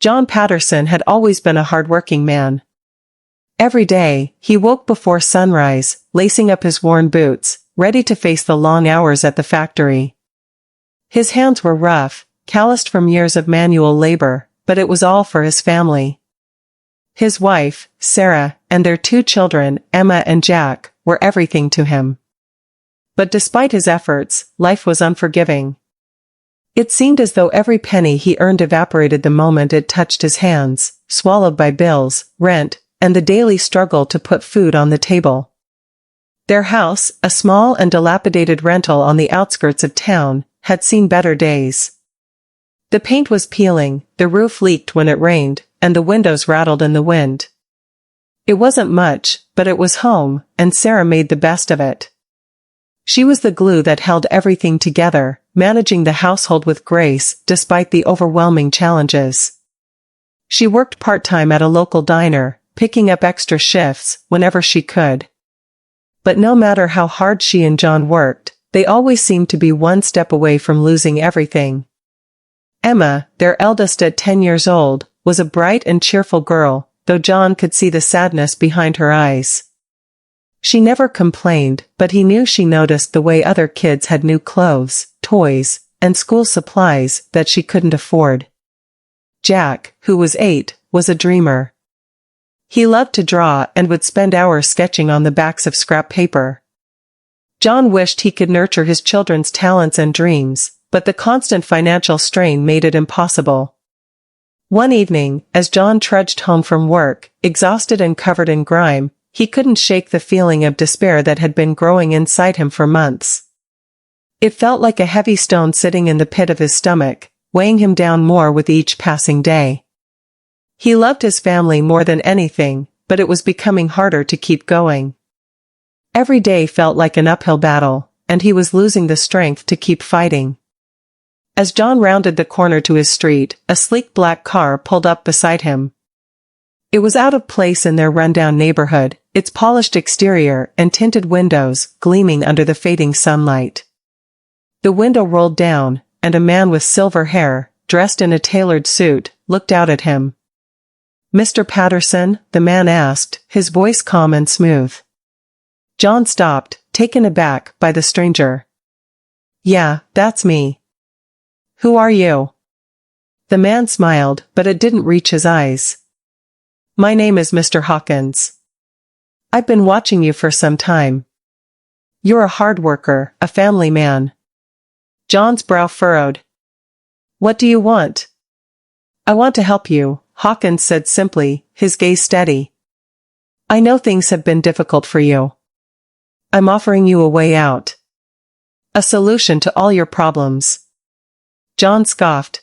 John Patterson had always been a hard-working man. Every day, he woke before sunrise, lacing up his worn boots, ready to face the long hours at the factory. His hands were rough, calloused from years of manual labor, but it was all for his family. His wife, Sarah, and their 2 children, Emma and Jack, were everything to him. But despite his efforts, life was unforgiving. It seemed as though every penny he earned evaporated the moment it touched his hands, swallowed by bills, rent, and the daily struggle to put food on the table. Their house, a small and dilapidated rental on the outskirts of town, had seen better days. The paint was peeling, the roof leaked when it rained, and the windows rattled in the wind. It wasn't much, but it was home, and Sarah made the best of it. She was the glue that held everything together, managing the household with grace despite the overwhelming challenges. She worked part-time at a local diner, picking up extra shifts whenever she could. But no matter how hard she and John worked, they always seemed to be one step away from losing everything. Emma, their eldest at 10 years old, was a bright and cheerful girl, though John could see the sadness behind her eyes. She never complained, but he knew she noticed the way other kids had new clothes, toys, and school supplies that she couldn't afford. Jack, who was 8, was a dreamer. He loved to draw and would spend hours sketching on the backs of scrap paper. John wished he could nurture his children's talents and dreams, but the constant financial strain made it impossible. One evening, as John trudged home from work, exhausted and covered in grime, he couldn't shake the feeling of despair that had been growing inside him for months. It felt like a heavy stone sitting in the pit of his stomach, weighing him down more with each passing day. He loved his family more than anything, but it was becoming harder to keep going. Every day felt like an uphill battle, and he was losing the strength to keep fighting. As John rounded the corner to his street, a sleek black car pulled up beside him. It was out of place in their rundown neighborhood, its polished exterior and tinted windows gleaming under the fading sunlight. The window rolled down, and a man with silver hair, dressed in a tailored suit, looked out at him. "Mr. Patterson?" the man asked, his voice calm and smooth. John stopped, taken aback by the stranger. "Yeah, that's me." "Who are you?" The man smiled, but it didn't reach his eyes. "My name is Mr. Hawkins. I've been watching you for some time. You're a hard worker, a family man." John's brow furrowed. "What do you want?" "I want to help you," Hawkins said simply, his gaze steady. "I know things have been difficult for you. I'm offering you a way out. A solution to all your problems." John scoffed.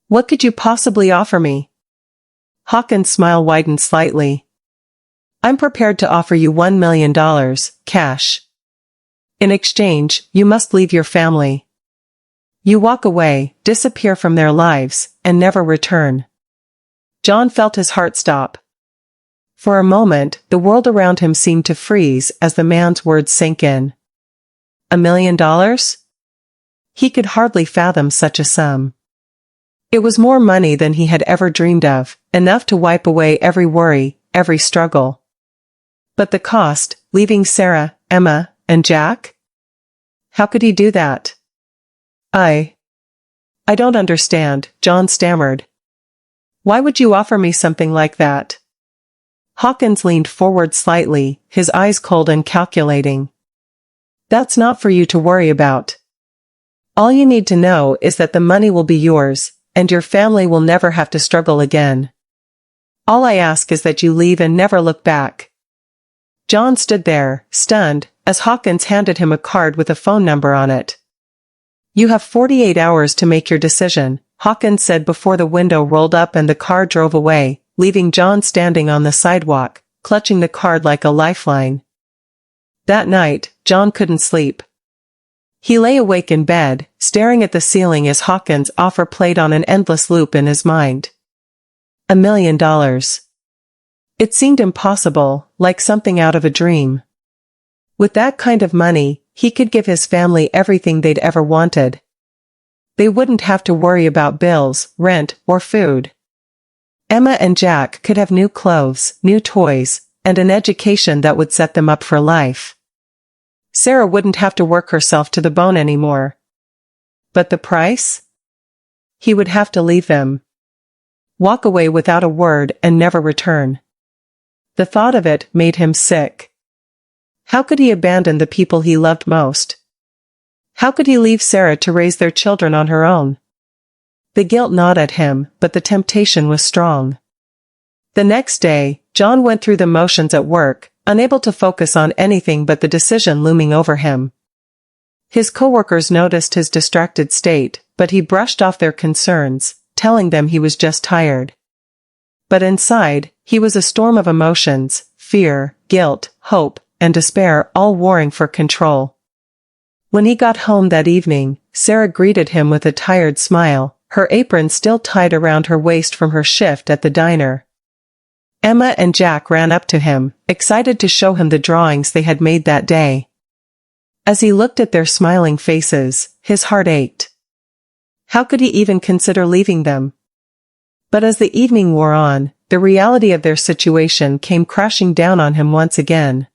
"What could you possibly offer me?" Hawkins' smile widened slightly. "I'm prepared to offer you $1 million, cash. In exchange, you must leave your family. You walk away, disappear from their lives, and never return." John felt his heart stop. For a moment, the world around him seemed to freeze as the man's words sank in. $1 million? He could hardly fathom such a sum. It was more money than he had ever dreamed of, enough to wipe away every worry, every struggle. But the cost, leaving Sarah, Emma, and Jack? How could he do that? I don't understand," John stammered. "Why would you offer me something like that?" Hawkins leaned forward slightly, his eyes cold and calculating. "That's not for you to worry about. All you need to know is that the money will be yours, and your family will never have to struggle again. All I ask is that you leave and never look back." John stood there, stunned, as Hawkins handed him a card with a phone number on it. "You have 48 hours to make your decision," Hawkins said before the window rolled up and the car drove away, leaving John standing on the sidewalk, clutching the card like a lifeline. That night, John couldn't sleep. He lay awake in bed, staring at the ceiling as Hawkins' offer played on an endless loop in his mind. $1 million. It seemed impossible, like something out of a dream. With that kind of money, he could give his family everything they'd ever wanted. They wouldn't have to worry about bills, rent, or food. Emma and Jack could have new clothes, new toys, and an education that would set them up for life. Sarah wouldn't have to work herself to the bone anymore. But the price? He would have to leave them. Walk away without a word and never return. The thought of it made him sick. How could he abandon the people he loved most? How could he leave Sarah to raise their children on her own? The guilt gnawed at him, but the temptation was strong. The next day, John went through the motions at work, unable to focus on anything but the decision looming over him. His coworkers noticed his distracted state, but he brushed off their concerns, telling them he was just tired. But inside, he was a storm of emotions, fear, guilt, hope, and despair, all warring for control. When he got home that evening, Sarah greeted him with a tired smile, her apron still tied around her waist from her shift at the diner. Emma and Jack ran up to him, excited to show him the drawings they had made that day. As he looked at their smiling faces, his heart ached. How could he even consider leaving them? But as the evening wore on, the reality of their situation came crashing down on him once again.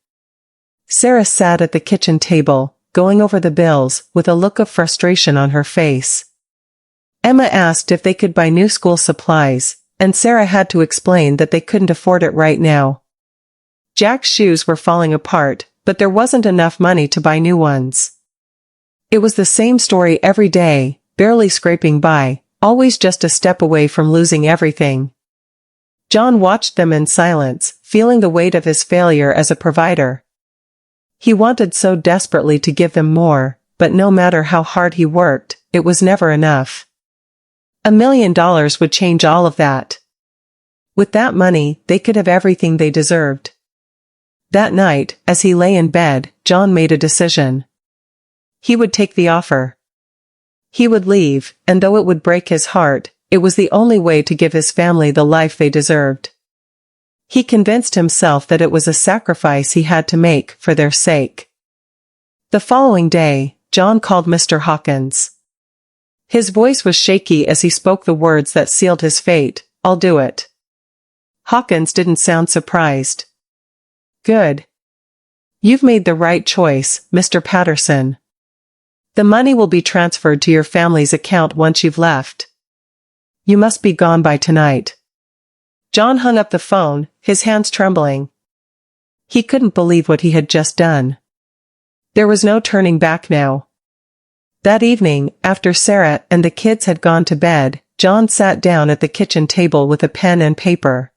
Sarah sat at the kitchen table, going over the bills, with a look of frustration on her face. Emma asked if they could buy new school supplies, and Sarah had to explain that they couldn't afford it right now. Jack's shoes were falling apart, but there wasn't enough money to buy new ones. It was the same story every day, barely scraping by, always just a step away from losing everything. John watched them in silence, feeling the weight of his failure as a provider. He wanted so desperately to give them more, but no matter how hard he worked, it was never enough. $1 million would change all of that. With that money, they could have everything they deserved. That night, as he lay in bed, John made a decision. He would take the offer. He would leave, and though it would break his heart, it was the only way to give his family the life they deserved. He convinced himself that it was a sacrifice he had to make for their sake. The following day, John called Mr. Hawkins. His voice was shaky as he spoke the words that sealed his fate, "I'll do it." Hawkins didn't sound surprised. "Good. You've made the right choice, Mr. Patterson. The money will be transferred to your family's account once you've left. You must be gone by tonight." John hung up the phone, his hands trembling. He couldn't believe what he had just done. There was no turning back now. That evening, after Sarah and the kids had gone to bed, John sat down at the kitchen table with a pen and paper.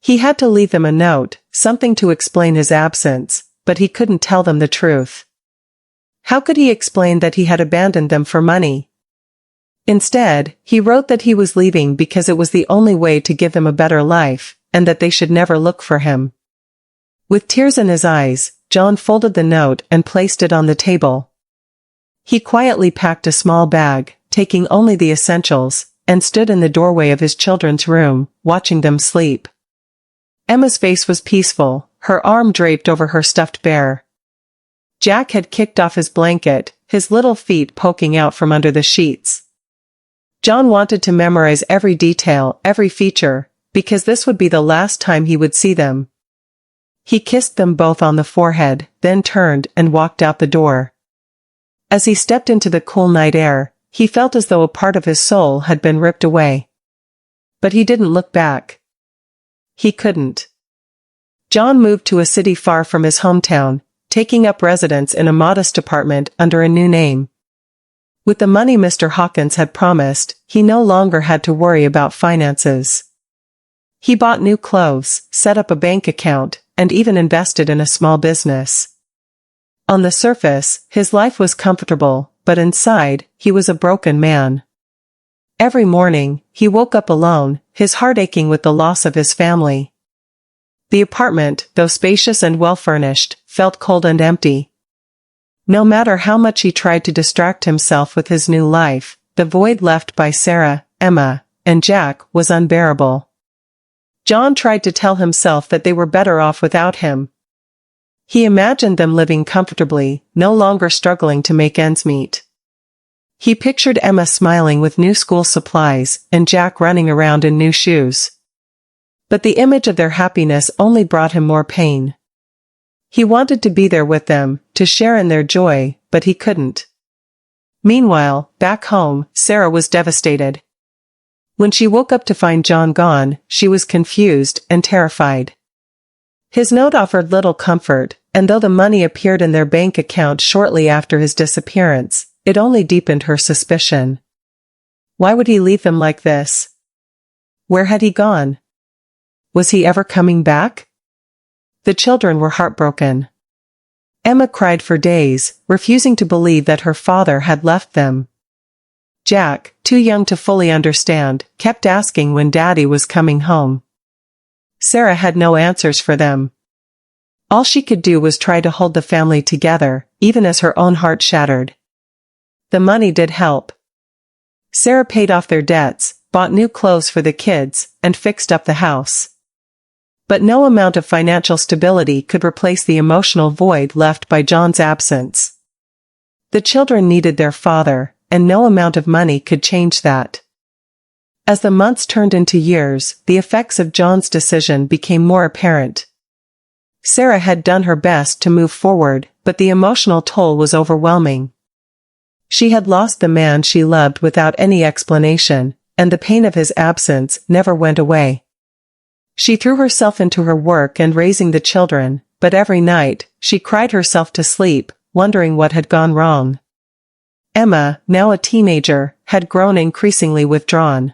He had to leave them a note, something to explain his absence, but he couldn't tell them the truth. How could he explain that he had abandoned them for money? Instead, he wrote that he was leaving because it was the only way to give them a better life, and that they should never look for him. With tears in his eyes, John folded the note and placed it on the table. He quietly packed a small bag, taking only the essentials, and stood in the doorway of his children's room, watching them sleep. Emma's face was peaceful, her arm draped over her stuffed bear. Jack had kicked off his blanket, his little feet poking out from under the sheets. John wanted to memorize every detail, every feature, because this would be the last time he would see them. He kissed them both on the forehead, then turned and walked out the door. As he stepped into the cool night air, he felt as though a part of his soul had been ripped away. But he didn't look back. He couldn't. John moved to a city far from his hometown, taking up residence in a modest apartment under a new name. With the money Mr. Hawkins had promised, he no longer had to worry about finances. He bought new clothes, set up a bank account, and even invested in a small business. On the surface, his life was comfortable, but inside, he was a broken man. Every morning, he woke up alone, his heart aching with the loss of his family. The apartment, though spacious and well-furnished, felt cold and empty. No matter how much he tried to distract himself with his new life, the void left by Sarah, Emma, and Jack was unbearable. John tried to tell himself that they were better off without him. He imagined them living comfortably, no longer struggling to make ends meet. He pictured Emma smiling with new school supplies and Jack running around in new shoes. But the image of their happiness only brought him more pain. He wanted to be there with them, to share in their joy, but he couldn't. Meanwhile, back home, Sarah was devastated. When she woke up to find John gone, she was confused and terrified. His note offered little comfort, and though the money appeared in their bank account shortly after his disappearance, it only deepened her suspicion. Why would he leave them like this? Where had he gone? Was he ever coming back? The children were heartbroken. Emma cried for days, refusing to believe that her father had left them. Jack, too young to fully understand, kept asking when Daddy was coming home. Sarah had no answers for them. All she could do was try to hold the family together, even as her own heart shattered. The money did help. Sarah paid off their debts, bought new clothes for the kids, and fixed up the house. But no amount of financial stability could replace the emotional void left by John's absence. The children needed their father, and no amount of money could change that. As the months turned into years, the effects of John's decision became more apparent. Sarah had done her best to move forward, but the emotional toll was overwhelming. She had lost the man she loved without any explanation, and the pain of his absence never went away. She threw herself into her work and raising the children, but every night, she cried herself to sleep, wondering what had gone wrong. Emma, now a teenager, had grown increasingly withdrawn.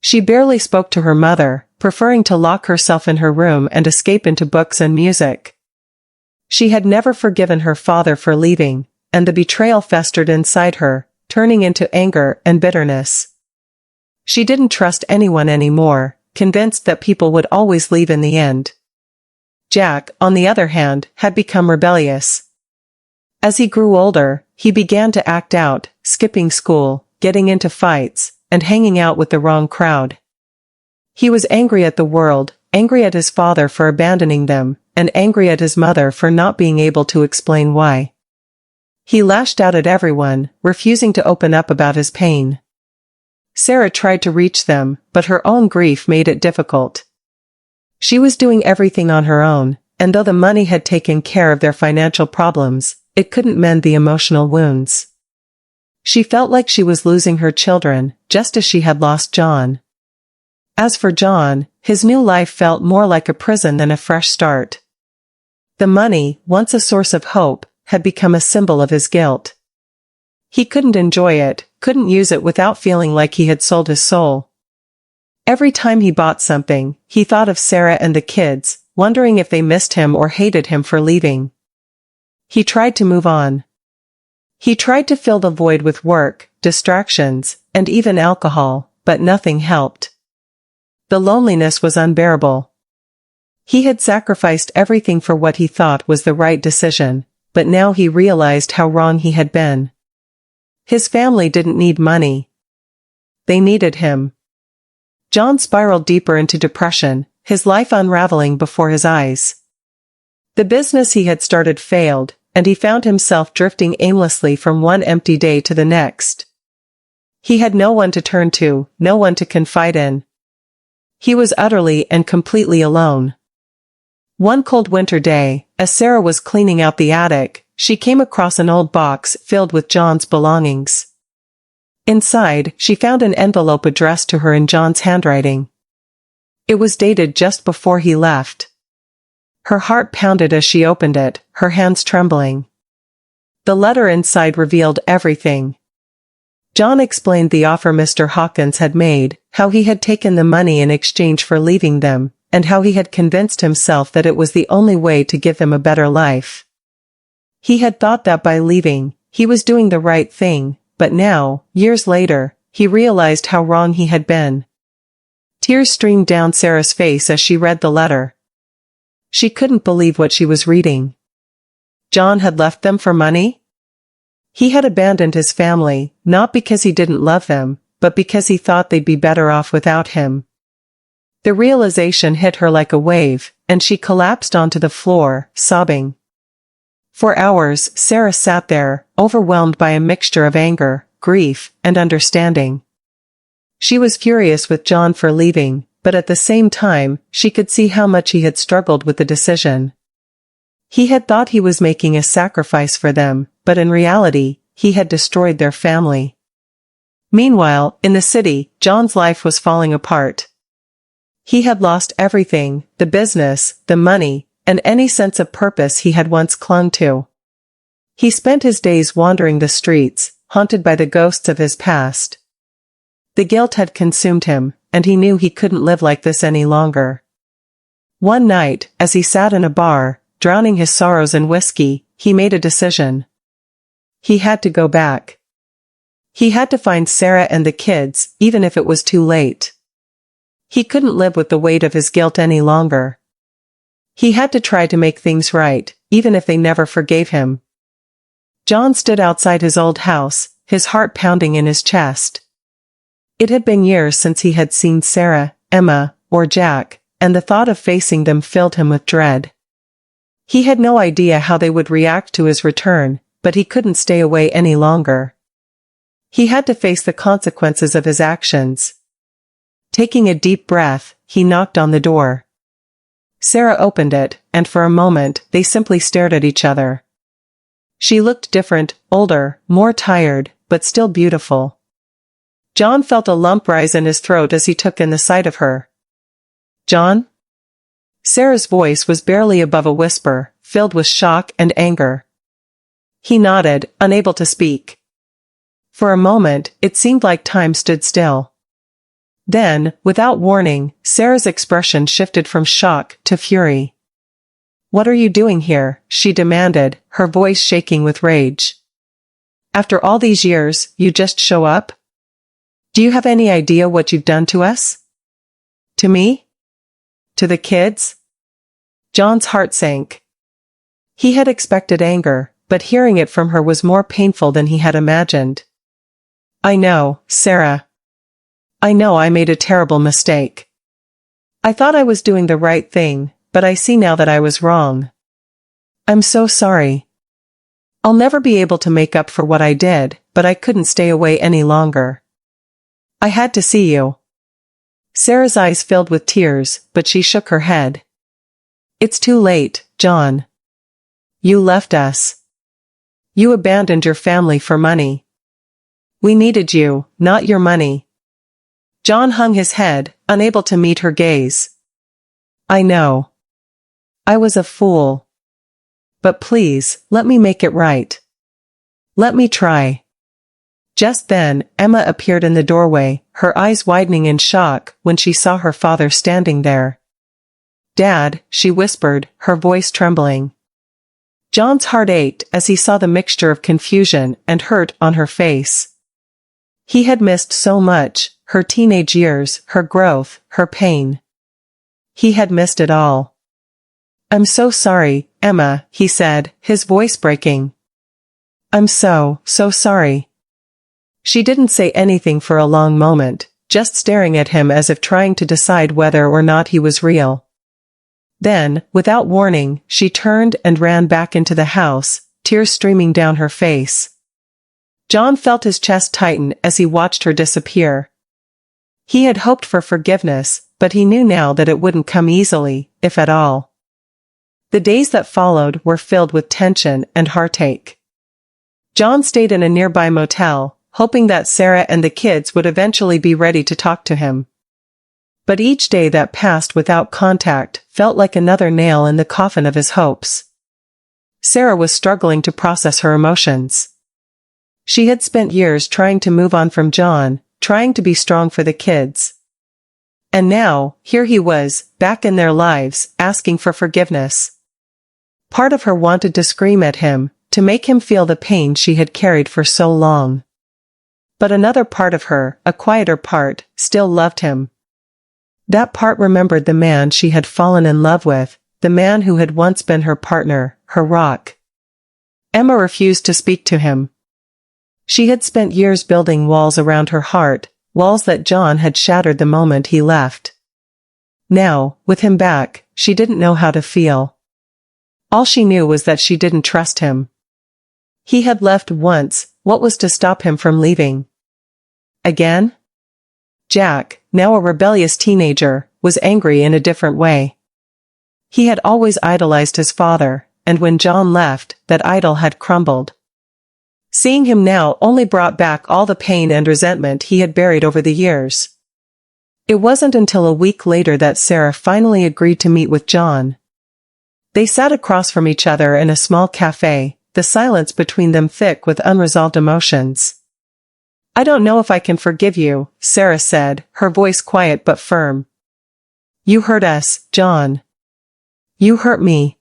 She barely spoke to her mother, preferring to lock herself in her room and escape into books and music. She had never forgiven her father for leaving, and the betrayal festered inside her, turning into anger and bitterness. She didn't trust anyone anymore, convinced that people would always leave in the end. Jack, on the other hand, had become rebellious. As he grew older, he began to act out, skipping school, getting into fights, and hanging out with the wrong crowd. He was angry at the world, angry at his father for abandoning them, and angry at his mother for not being able to explain why. He lashed out at everyone, refusing to open up about his pain. Sarah tried to reach them, but her own grief made it difficult. She was doing everything on her own, and though the money had taken care of their financial problems, it couldn't mend the emotional wounds. She felt like she was losing her children, just as she had lost John. As for John, his new life felt more like a prison than a fresh start. The money, once a source of hope, had become a symbol of his guilt. He couldn't enjoy it, couldn't use it without feeling like he had sold his soul. Every time he bought something, he thought of Sarah and the kids, wondering if they missed him or hated him for leaving. He tried to move on. He tried to fill the void with work, distractions, and even alcohol, but nothing helped. The loneliness was unbearable. He had sacrificed everything for what he thought was the right decision, but now he realized how wrong he had been. His family didn't need money. They needed him. John spiraled deeper into depression, his life unraveling before his eyes. The business he had started failed, and he found himself drifting aimlessly from one empty day to the next. He had no one to turn to, no one to confide in. He was utterly and completely alone. One cold winter day, as Sarah was cleaning out the attic, she came across an old box filled with John's belongings. Inside, she found an envelope addressed to her in John's handwriting. It was dated just before he left. Her heart pounded as she opened it, her hands trembling. The letter inside revealed everything. John explained the offer Mr. Hawkins had made, how he had taken the money in exchange for leaving them, and how he had convinced himself that it was the only way to give them a better life. He had thought that by leaving, he was doing the right thing, but now, years later, he realized how wrong he had been. Tears streamed down Sarah's face as she read the letter. She couldn't believe what she was reading. John had left them for money? He had abandoned his family, not because he didn't love them, but because he thought they'd be better off without him. The realization hit her like a wave, and she collapsed onto the floor, sobbing. For hours, Sarah sat there, overwhelmed by a mixture of anger, grief, and understanding. She was furious with John for leaving, but at the same time, she could see how much he had struggled with the decision. He had thought he was making a sacrifice for them, but in reality, he had destroyed their family. Meanwhile, in the city, John's life was falling apart. He had lost everything, the business, the money, and any sense of purpose he had once clung to. He spent his days wandering the streets, haunted by the ghosts of his past. The guilt had consumed him, and he knew he couldn't live like this any longer. One night, as he sat in a bar, drowning his sorrows in whiskey, he made a decision. He had to go back. He had to find Sarah and the kids, even if it was too late. He couldn't live with the weight of his guilt any longer. He had to try to make things right, even if they never forgave him. John stood outside his old house, his heart pounding in his chest. It had been years since he had seen Sarah, Emma, or Jack, and the thought of facing them filled him with dread. He had no idea how they would react to his return, but he couldn't stay away any longer. He had to face the consequences of his actions. Taking a deep breath, he knocked on the door. Sarah opened it, and for a moment, they simply stared at each other. She looked different, older, more tired, but still beautiful. John felt a lump rise in his throat as he took in the sight of her. "John?" Sarah's voice was barely above a whisper, filled with shock and anger. He nodded, unable to speak. For a moment, it seemed like time stood still. Then, without warning, Sarah's expression shifted from shock to fury. "What are you doing here?" she demanded, her voice shaking with rage. "After all these years, you just show up? Do you have any idea what you've done to us? To me? To the kids?" John's heart sank. He had expected anger, but hearing it from her was more painful than he had imagined. "I know, Sarah. I know I made a terrible mistake. I thought I was doing the right thing, but I see now that I was wrong. I'm so sorry. I'll never be able to make up for what I did, but I couldn't stay away any longer. I had to see you." Sarah's eyes filled with tears, but she shook her head. "It's too late, John. You left us. You abandoned your family for money. We needed you, not your money." John hung his head, unable to meet her gaze. "I know. I was a fool. But please, let me make it right. Let me try." Just then, Emma appeared in the doorway, her eyes widening in shock when she saw her father standing there. "Dad," she whispered, her voice trembling. John's heart ached as he saw the mixture of confusion and hurt on her face. He had missed so much, her teenage years, her growth, her pain. He had missed it all. "I'm so sorry, Emma," he said, his voice breaking. "I'm so sorry." She didn't say anything for a long moment, just staring at him as if trying to decide whether or not he was real. Then, without warning, she turned and ran back into the house, tears streaming down her face. John felt his chest tighten as he watched her disappear. He had hoped for forgiveness, but he knew now that it wouldn't come easily, if at all. The days that followed were filled with tension and heartache. John stayed in a nearby motel, hoping that Sarah and the kids would eventually be ready to talk to him. But each day that passed without contact felt like another nail in the coffin of his hopes. Sarah was struggling to process her emotions. She had spent years trying to move on from John, trying to be strong for the kids. And now, here he was, back in their lives, asking for forgiveness. Part of her wanted to scream at him, to make him feel the pain she had carried for so long. But another part of her, a quieter part, still loved him. That part remembered the man she had fallen in love with, the man who had once been her partner, her rock. Emma refused to speak to him. She had spent years building walls around her heart, walls that John had shattered the moment he left. Now, with him back, she didn't know how to feel. All she knew was that she didn't trust him. He had left once, what was to stop him from leaving? Again? Jack, now a rebellious teenager, was angry in a different way. He had always idolized his father, and when John left, that idol had crumbled. Seeing him now only brought back all the pain and resentment he had buried over the years. It wasn't until a week later that Sarah finally agreed to meet with John. They sat across from each other in a small cafe, the silence between them thick with unresolved emotions. "I don't know if I can forgive you," Sarah said, her voice quiet but firm. "You hurt us, John. You hurt me.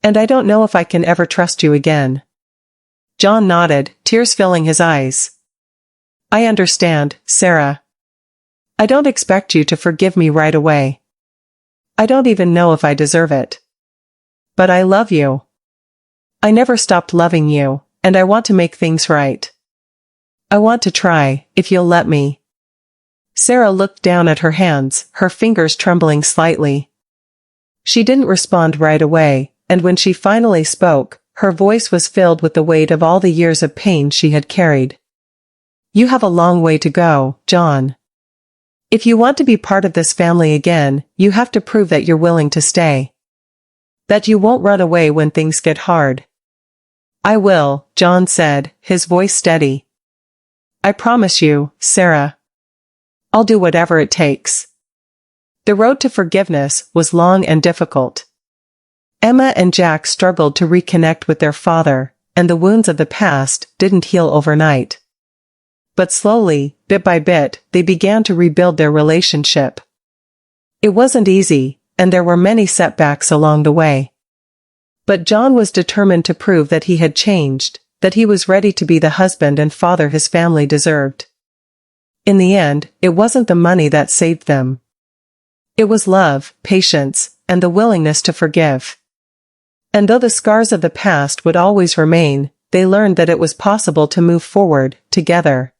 And I don't know if I can ever trust you again." John nodded, tears filling his eyes. "I understand, Sarah. I don't expect you to forgive me right away. I don't even know if I deserve it. But I love you. I never stopped loving you, and I want to make things right. I want to try, if you'll let me." Sarah looked down at her hands, her fingers trembling slightly. She didn't respond right away, and when she finally spoke, her voice was filled with the weight of all the years of pain she had carried. "You have a long way to go, John. If you want to be part of this family again, you have to prove that you're willing to stay. That you won't run away when things get hard." "I will," John said, his voice steady. "I promise you, Sarah. I'll do whatever it takes." The road to forgiveness was long and difficult. Emma and Jack struggled to reconnect with their father, and the wounds of the past didn't heal overnight. But slowly, bit by bit, they began to rebuild their relationship. It wasn't easy, and there were many setbacks along the way. But John was determined to prove that he had changed, that he was ready to be the husband and father his family deserved. In the end, it wasn't the money that saved them. It was love, patience, and the willingness to forgive. And though the scars of the past would always remain, they learned that it was possible to move forward, together.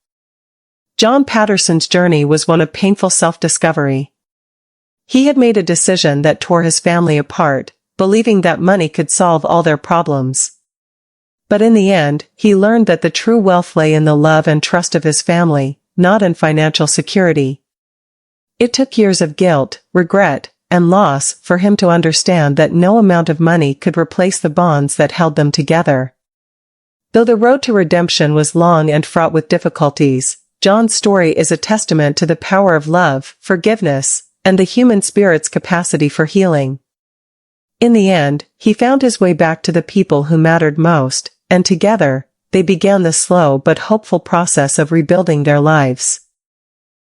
John Patterson's journey was one of painful self-discovery. He had made a decision that tore his family apart, believing that money could solve all their problems. But in the end, he learned that the true wealth lay in the love and trust of his family, not in financial security. It took years of guilt, regret, and loss for him to understand that no amount of money could replace the bonds that held them together. Though the road to redemption was long and fraught with difficulties, John's story is a testament to the power of love, forgiveness, and the human spirit's capacity for healing. In the end, he found his way back to the people who mattered most, and together, they began the slow but hopeful process of rebuilding their lives.